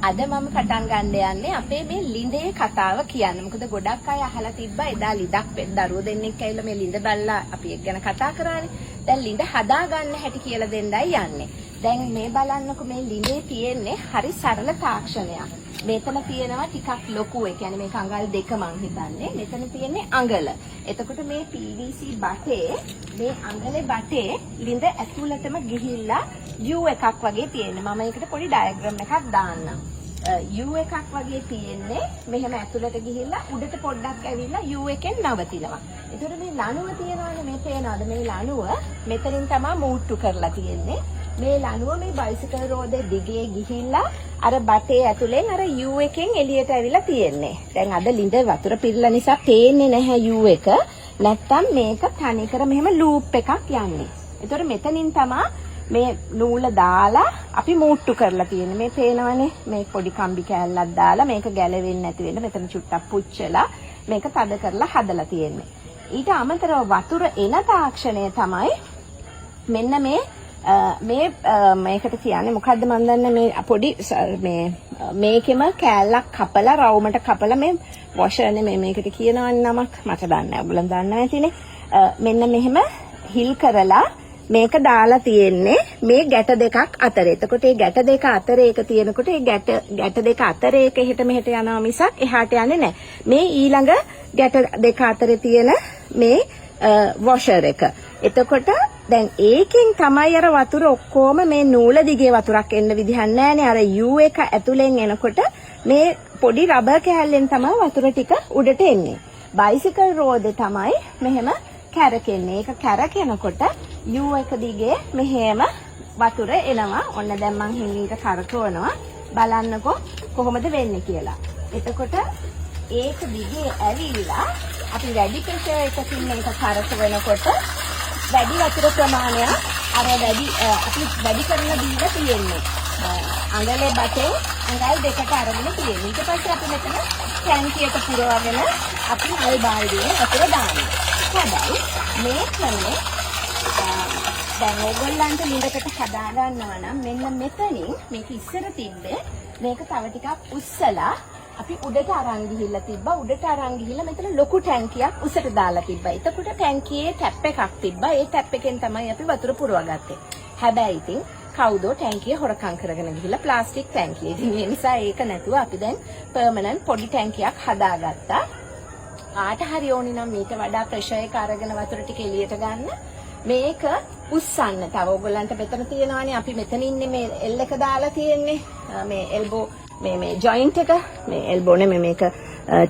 අද මම පටන් ගන්න යන්නේ අපේ මේ ලිඳේ කතාව කියන්න. මොකද ගොඩක් අය අහලා තිබ්බා එදා ලිඳක් දරුවෝ දෙන්නෙක් ඇවිල්ලා මේ ලිඳ බල්ලා අපි එක් ගැන කතා කරානේ. දැන් ලිඳ හදා ගන්න හැටි කියලා දෙන්නයි යන්නේ. දැන් මේ බලන්නකො මේ ලිඳේ තියෙන්නේ හරි සරල තාක්ෂණයක්. මෙතන තියෙනවා ටිකක් ලොකු. ඒ කියන්නේ මේක අඟල් දෙක මං හිතන්නේ. මෙතන තියෙන්නේ අඟල. එතකොට මේ PVC බටේ මේ අඟලේ බටේ ලිඳ ඇතුළටම ගිහිල්ලා U එකක් වගේ තියෙනවා. මම ඒකට පොඩි ඩයග්‍රෑම් එකක් දාන්නම්. U එකක් වගේ තියෙන්නේ මෙහෙම ඇතුළට ගිහිල්ලා උඩට පොඩ්ඩක් ඇවිල්ලා U එකෙන් නවතිනවා. ඒතකොට මේ ලණුව තියෙනවානේ මේ පේනවාද මේ ලණුව මෙතනින් තමයි මූට්ටු කරලා තියෙන්නේ. මේ ලණුව මේ බයිසිකල් රෝදේ දිගේ ගිහිල්ලා අර බටේ ඇතුලෙන් අර U එකෙන් එළියට ඇවිල්ලා තියෙන්නේ. දැන් අද ලිඳ වතුර පිරලා නිසා පේන්නේ නැහැ U එක. නැත්තම් මේක තනිකර මෙහෙම ලූප් එකක් යන්නේ. ඒතකොට මෙතනින් තමයි මේ නූල දාලා අපි මූට්ටු කරලා තියෙන්නේ. මේ පේනවනේ මේ පොඩි කම්බි කෑල්ලක් දාලා මේක ගැලවෙන්නේ නැති වෙන්න මෙතන චුට්ටක් පුච්චලා මේක තද කරලා හදලා තියෙන්නේ. ඊට අමතරව වතුර එන තාක්ෂණය තමයි මෙන්න මේකට කියන්නේ මොකද්ද මන් දන්නේ මේ පොඩි මේකෙම කෑල්ලක් කපලා රවුමට කපලා මේ වොෂර් මේකට කියනවනේ නමක් මට දන්නේ නැහැ. ඔයගොල්ලෝ දන්නවා ඇතිනේ. මෙන්න මෙහෙම හිල් කරලා මේක දාලා තියෙන්නේ මේ ගැට දෙකක් අතර. එතකොට මේ ගැට දෙක අතර එක තියෙනකොට මේ ගැට දෙක අතර එක එහෙට මෙහෙට යනවා මිසක් එහාට යන්නේ නැහැ. මේ ඊළඟ ගැට දෙක අතරේ තියෙන මේ වොෂර් එක. එතකොට දැන් ඒකෙන් තමයි අර වතුර ඔක්කොම මේ නූල දිගේ වතුරක් එන්න විදිහක් නැහැනේ. අර U එක ඇතුලෙන් එනකොට මේ පොඩි රබර් කෑල්ලෙන් තමයි වතුර ටික උඩට එන්නේ. බයිසිකල් රෝදේ තමයි මෙහෙම කැරකෙන්නේ. ඒක කැරකෙනකොට U එක දිගේ මෙහෙම වතුර එනවා. ඔන්න දැන් මං හිමීට කරකවනවා. බලන්නකෝ කොහොමද වෙන්නේ කියලා. එතකොට ඒක දිගේ ඇවිල්ලා අපි වැඩි ප්‍රෙෂර් එකකින් මේක කරකවනකොට වැඩි වතුර ප්‍රමාණයක් අපි වැඩි කරලා දීලා තියෙන්නේ. අඟලේ බටේ අඟල් දෙකට අරගෙන තියෙන්නේ. ඊට පස්සේ අපි මෙතන ටැංකියට පුරවගෙන අපි හල් බාල්දියේ වතුර දානවා. හැබැයි මේ ක්‍රමේ දැන් ඕගොල්ලන්ට ලිඳකට හදා ගන්නවා නම් මෙන්න මෙතනින් මේක ඉස්සර තිබ්බේ මේක තව ටිකක් උස්සලා අපි උඩට අරන් ගිහිල්ලා තිබ්බා. උඩට අරන් ගිහිල්ලා මෙතන ලොකු ටැංකියක් උසට දාලා තිබ්බා. එතකොට ටැංකියේ ටැප් එකක් තිබ්බා. ඒ ටැප් එකෙන් තමයි අපි වතුර පුරවගත්තේ. හැබැයි ඉතින් කවුදෝ ටැංකිය හොරකම් කරගෙන ගිහිල්ලා ප්ලාස්ටික් ටැංකිය. ඉතින් ඒ නිසා ඒක නැතුව අපි දැන් පර්මනන්ට් පොඩි ටැංකියක් හදාගත්තා. ආට හරි ඕනි නම් මීට වඩා ප්‍රෙෂර් එක අරගෙන වතුර ටික එළියට ගන්න. මේක උස්සන්න. තව ඕගොල්ලන්ට මෙතන තියෙනවානේ අපි මෙතන ඉන්නේ මේ L එක දාලා තියෙන්නේ. මේ එල්බෝ මේ ජොයින්ට් එක මේ එල්බෝ නෙමෙයි මේක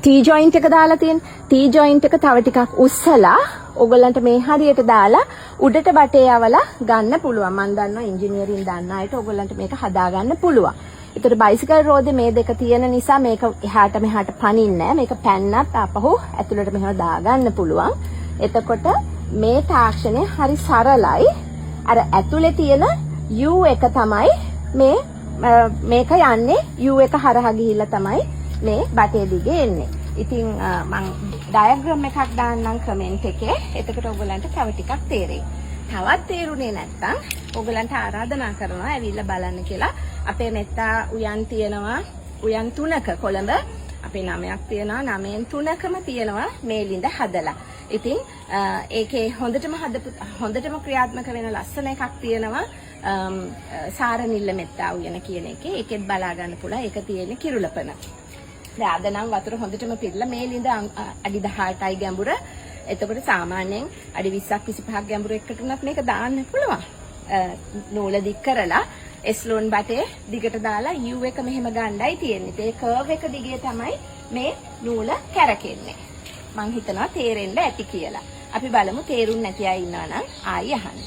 T ජොයින්ට් එක දාලා තියෙන. T ජොයින්ට් එක තව ටිකක් උස්සලා ඕගොල්ලන්ට මේ හරියට දාලා උඩට බටේ යවලා ගන්න පුළුවන්. මම දන්නවා ඉංජිනේරින් දන්න අයට ඕගොල්ලන්ට මේක හදා ගන්න පුළුවන්. ඒතර බයිසිකල් රෝදේ මේ දෙක තියෙන නිසා මේක එහාට මෙහාට පනින්නේ නැහැ. මේක පැන්නත් ආපහු ඇතුළට මෙහෙම දාගන්න පුළුවන්. එතකොට මේ තාක්ෂණය හරි සරලයි. අර ඇතුලේ තියෙන U එක තමයි මේක යන්නේ U එක හරහා ගිහිල්ලා තමයි මේ බටේ දිගේ එන්නේ. ඉතින් මම ඩයග්‍රෑම් එකක් දාන්නම් කමෙන්ට් එකේ. එතකොට ඔයගලන්ට තව ටිකක් තේරෙයි. තවත් තේරුනේ නැත්තම් ඔයගලන්ට ආරාධනා කරනවා ඇවිල්ලා බලන්න කියලා. අපේ මෙත්තා උයන් තියෙනවා. උයන් 3ක කොළඹ අපේ 9ක් තියෙනවා. 9න් 3කම තියෙනවා මේ ළිඳ හදලා. ඉතින් ඒකේ හොඳටම ක්‍රියාත්මක වෙන ලස්සන එකක් තියෙනවා. සාරනිල්ල මෙත්තා උයන කියන එකේ. ඒකෙත් බලා ගන්න පුළුවන්. ඒක තියෙන්නේ කිරුළපන. දැන් අද නම් වතුර හොඳටම පිරලා මේ ළිඳ අඩි 18යි ගැඹුර. එතකොට සාමාන්‍යයෙන් අඩි 20ක් 25ක් ගැඹුර එකකට උනත් මේක දාන්න පුළුවන්. නූල දික් කරලා එස්ලෝන් බටේ දිගට දාලා U එක මෙහෙම ගන්නයි තියෙන්නේ. ඒ කර්ව් එක දිගේ තමයි මේ නූල කැරකෙන්නේ. මං හිතනවා තේරෙන්න ඇති කියලා. අපි බලමු තේරුම් නැති අය ඉන්නවා නම් ආයි අහන්න.